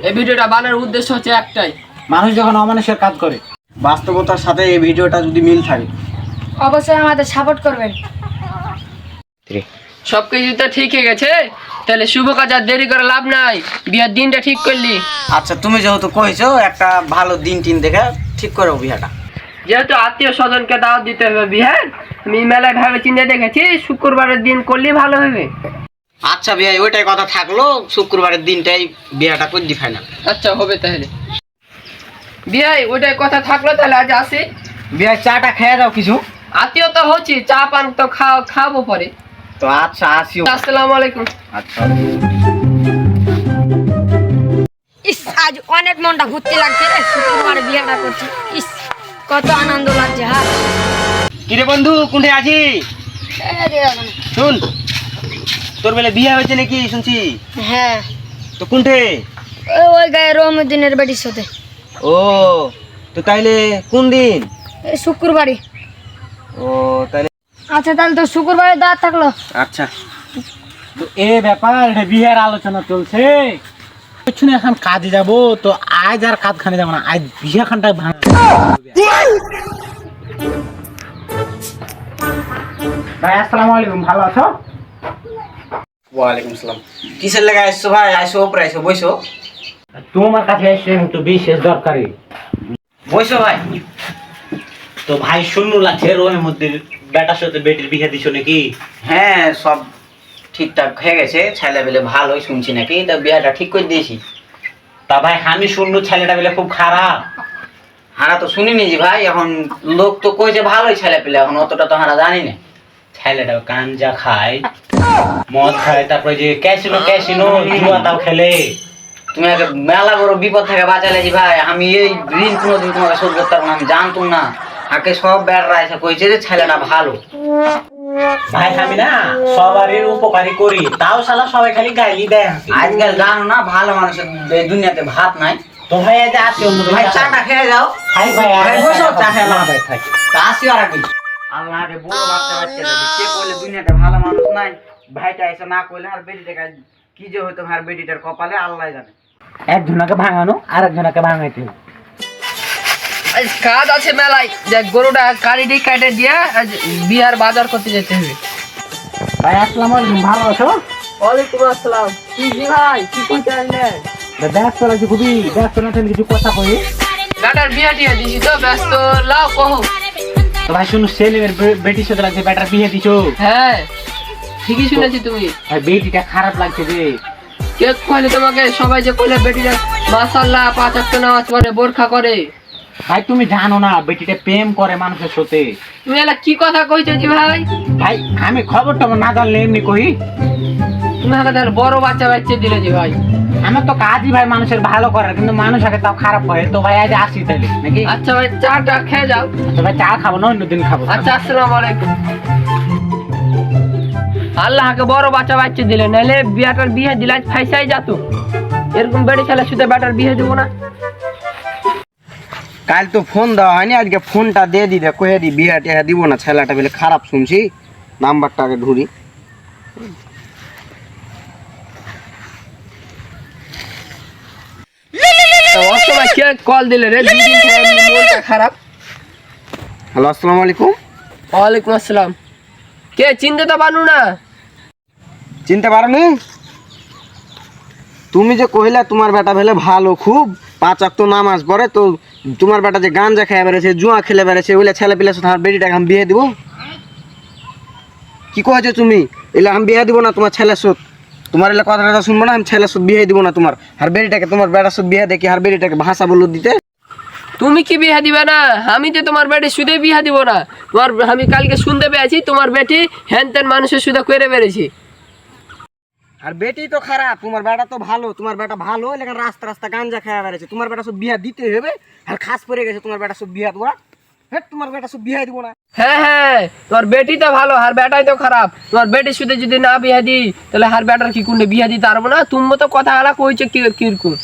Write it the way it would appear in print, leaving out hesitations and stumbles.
এই ভিডিওটা বানানোর উদ্দেশ্য হচ্ছে একটাই, মানুষ যখন অমানুষের কাজ করে বাস্তবতার সাথে এই ভিডিওটা যদি মিল থাকে অবশ্যই আমাদের সাপোর্ট করবেন। সবকিছু তো ঠিক হয়ে গেছে, তাহলে শুভ কাজ আর দেরি করে লাভ নাই, বিয়ার দিনটা ঠিক করলি। আচ্ছা তুমি যেহেতু কইছো একটা ভালো দিন দেখে ঠিক করো বিয়াটা। যেহেতু আত্মীয় স্বজনকে দাওয়াত দিতে হবে বিহার, আমি মেলায় ভাবে চিন্তা দেখেছি শুক্রবারের দিন করলে ভালো হবে। আচ্ছা বিয়াই ওইটাই কথা থাকলো, শুক্রবারের দিনটাই বিয়াটা করে দি ফাইনাল। আচ্ছা হবে তাহলে বিয়াই ওইটাই কথা থাকলো, তাহলে আজ আসি। বিয়াই চাটা খেয়ে যাও কিছু। আত্মীয় তো হচ্ছি, চা পান তো খাবো পরে। তো আচ্ছা আসিও। আসসালামু আলাইকুম। আচ্ছা ইস আজ অনেক মনটা ভর্তি লাগছে রে, শুক্রবারে বিয়েটা করছি। ইস কত আনন্দ লাগছে। হ্যাঁ কিরে বন্ধু কোনটা আছি? শুন তোর বেলা বিয়ে হয়েছে নাকি শুনছি? হ্যাঁ তো কোনটে? ওই গায়ে রহমুদ্দিনের বাড়ির সাথে। ও তো তাইলে কোন দিন? এই শুক্রবারে। ও তাইলে আচ্ছা তাহলে তো শুক্রবারে দাঁত থাকলো। আচ্ছা তো এ ব্যাপার বিয়ের আলোচনা চলছে, শুনে এখন কাজে যাব, তো আজ আর কাজ খানে যাবো না, আজ বিয়ে খানটা ভাঙা। ভাই আসসালামু আলাইকুম, ভালো আছো? ওয়ালাইকুম আসসালাম। কিসের লেগে আসছো ভাই? আইসো উপরে আইসো, বইসো। তোমার কাছে এসে একটু বিশেষ দরকারি, বইসো ভাই। তো ভাই শূন্য লাগছে রোহের মধ্যে বেটার সাথে বেটির বিয়ে দিছো নাকি? হ্যাঁ সব ঠিকঠাক হয়ে গেছে, ছেলে বেলে ভালোই শুনছি নাকি, তা বিয়েটা ঠিক করে দিয়েছি। তা ভাই আমি শুনলু ছেলেটা বেলে খুব খারাপ। হারা তো শুনিনি জি ভাই, এখন লোক তো কইছে ভালোই ছেলে পেলে, এখন অতটা তো হারা জানি না। ছেলেটা গাঞ্জা খায়, মদ খায়, তারপরে যে ক্যাসিনো জুয়াটাও খেলে। তুমি আগে মেলা বড় বিপদ থেকে বাঁচালে জি ভাই, আমি এই ঋণ কোনোদিন তোমাকে শোধ করতে পারবো না, আমি জানতুম না। আগে সব বেড়রা এসে কইছে যে ছেলেটা ভালো। ভাই আমি না সবারই উপকারী করি, তাও শালা সবাই খালি গাইলি দেয়। আজকাল জানো না ভালো মানুষের এই দুনিয়াতে ভাত নাই। তো ভাই আজ আসি অন্য ভাই, চাটা খেয়ে যাও। ভাই বসো, চা খেয়ে না ভাই থাকি। তা আসি আর কি আল্লাহ রে, বড় বাচ্চা কে কইলে দুনিয়াতে ভালো মানুষ নাই। ভাইটা এসে না কইলে আর বেটিটাকে কি যে হইতো, আর বেটিটার কপালে আল্লাহ জানে। একজনকে ভাঙানো আর একজনকে ভাঙাইতে হবে। আজ কাজ আছে মেলায়, যে গরুটা কারিডি কাটে দিয়ে আজ বিহার বাজার করতে যেতে হবে। ভাই আসসালামু আলাইকুম, ভালো আছো? ওয়ালাইকুম আসসালাম। কি জি ভাই কি করতে আসলেন? ব্যস্ত লাগছে খুবই, ব্যস্ত না থাকলে কিছু কথা কই। বেটার বিয়া টিয়া দিছি তো, ব্যস্ত লাও কহো। তো ভাই শুনো সেলিমের বেটির সাথে লাগছে বেটার বিয়ে দিছো? হ্যাঁ ঠিকই শুনেছি তুমি। ভাই বেটিটা খারাপ লাগছে রে। কে কইলে তোমাকে? সবাই যে কইলে বেটিটা মাশাআল্লাহ 5 ওয়াক্ত নামাজ পড়ে, বোরখা করে। ভাই তুমি জানো না বেটিটা প্রেম করে মানুষের সাথে। তুমি এলা কি কথা কইছো জি ভাই? ভাই আমি খবরটা না জানলে এমনি কই। তুমি আমাকে তাহলে বড় বাচ্চা দিলে জি ভাই। আমার তো কাজই ভাই মানুষের ভালো করার, কিন্তু মানুষ আগে তাও খারাপ করে। তো ভাই আজ আসি তাহলে নাকি? আচ্ছা ভাই চাটা খেয়ে যাও। আচ্ছা ভাই চা খাবো না, অন্যদিন খাবো। আচ্ছা আসসালামু আলাইকুম। আল্লাহকে বড় বাচ্চা দিলে, নাহলে বিয়াটার বিয়ে দিলে আজ ফাইসাই যাত। এরকম বেড়ে ছেলে শুধু বেটার বিয়ে দেবো না। কাল তো ফোন দেওয়া হয়নি, আজকে ফোনটা দিয়ে দি, কয়ে দি বিয়ে টিয়া দিব না, ছেলেটা বেলে খারাপ শুনছি। নাম্বারটা আগে ধরি। অসময় কে কল দিলে রে? 2 দিন থেকে মনটা খারাপ। হ্যালো আসসালামু আলাইকুম। ওয়ালাইকুম আসসালাম। কে চিনতে তো পারু না? চিনতে পারোনি? তুমি যে কহিলা তোমার বেটা ভেলে ভালো খুব, 5 ওয়াক্ত নামাজ পড়ে, তো তোমার বেটা যে গাঞ্জা খেয়ে বেড়েছে, জুয়া খেলে বেড়েছে, ওইলা ছেলে পিলে সাথে আমার বেটিটাকে আমি বিয়ে দিব? কি কয়েছো তুমি? এলে আমি বিয়ে দিব না তোমার ছেলের সাথে। তোমার এলে কথাটা শুনবো না, আমি ছেলের সাথে বিয়ে দিব না তোমার। আর বেটিটাকে তোমার বেটার সাথে বিয়ে দেখি, আর বেটিটাকে ভাষা বললো দিতে। তুমি কি বিয়া দিবে না? আমি তো তোমার বেটি সুদে বিয়া দিব না। তোমার আমি কালকে শুনতে পেয়েছি তোমার বেটি হ্যান ত্যান মানুষের সুদে করে বেড়েছি। আর বেটি তো খারাপ, তোমার বেটা তো ভালো। তোমার বেটা ভালো, লেকিন রাস্তা গাঞ্জা খেয়ে বেড়েছে। তোমার বেটা সব বিয়া দিতে হবে, আর খাস পড়ে গেছে তোমার বেটা সব বিয়া দেবো। হ্যাঁ তোমার বেটা সব বিয়া দিব না। হ্যাঁ তোমার বেটি তো ভালো, আর বেটাই তো খারাপ। তোমার বেটি সুদে যদি না বিয়া দিই, তাহলে আর বেটার কি কোনটা বিয়া দিতে পারবো না? তুমি তো কথা আলা কইছে কিরকম।